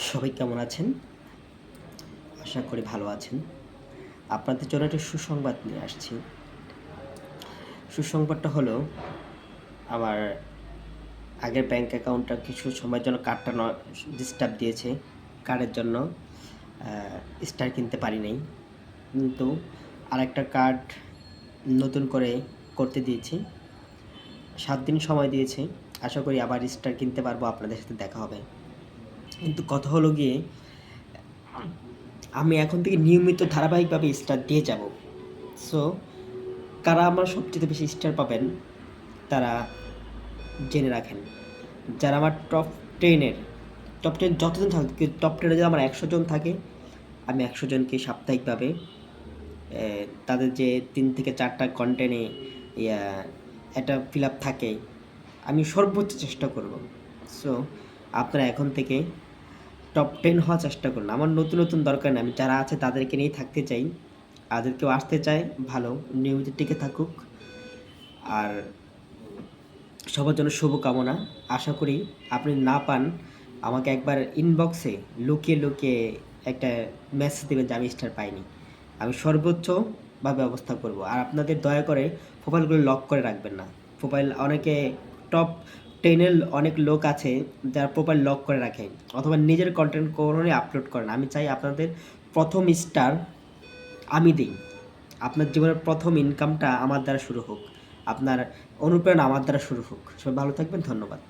সবাই কেমন আছেন? আশা করি ভালো আছেন। আপনাদের জন্য একটা সুসংবাদ নিয়ে আসছি। সুসংবাদটা হলো আমার আগের ব্যাংক অ্যাকাউন্টটা কিছু সময়ের জন্য কার্ডটা ডিস্টার্ব দিয়েছে। কার্ডের জন্য স্টার কিনতে পারি নাই। কিন্তু আরেকটা কার্ড নতুন করে করতে দিয়েছি। 7 দিন সময় দিয়েছে। আশা করি আবার স্টার কিনতে পারবো, আপনাদের সাথে দেখা হবে। কিন্তু কথা হলো গিয়ে আমি এখন থেকে নিয়মিত ধারাবাহিকভাবে স্টার দিয়ে যাব। সো কারা আমার সবচেয়ে বেশি স্টার পাবেন তারা জেনে রাখেন। যারা আমার টপ 10 যতজন থাকে, টপ 10 যদি আমার 100 জন থাকে, আমি 100 জনকে সাপ্তাহিকভাবে তাদের যে 3 থেকে 4টা কন্টেন্টে একটা ফিল আপ থাকে, আমি সর্বোচ্চ চেষ্টা করব। সো আপনারা এখন থেকে টপ 10 হওয়ার চেষ্টা করুন। আমার নতুন নতুন দরকার নেই, আমি যারা আছে তাদেরকে নিয়েই থাকতে চাই। আর যদি কেউ আসতে চায় ভালো, নিয়মিত টিকে থাকুক। আর সবার জন্য শুভকামনা। আশা করি আপনি না পান, আমাকে একবার ইনবক্সে লুকিয়ে লুকিয়ে একটা মেসেজ দেবেন যে আমি স্টার পাইনি। আমি সর্বোচ্চভাবে ব্যবস্থা করব। আর আপনাদের দয়া করে প্রোফাইলগুলো লক করে রাখবেন না। প্রোফাইল অনেকে টপ 10 এর অনেক লোক আছে যারা প্রোফাইল লক করে রাখে অথবা নিজের কন্টেন্ট কখনোই আপলোড করে না। আমি চাই আপনাদের প্রথম স্টার আমি দিই। আপনার জীবনের প্রথম ইনকামটা আমার দ্বারা শুরু হোক। আপনার অনুপ্রেরণা আমার দ্বারা শুরু হোক। সবাই ভালো থাকবেন। ধন্যবাদ।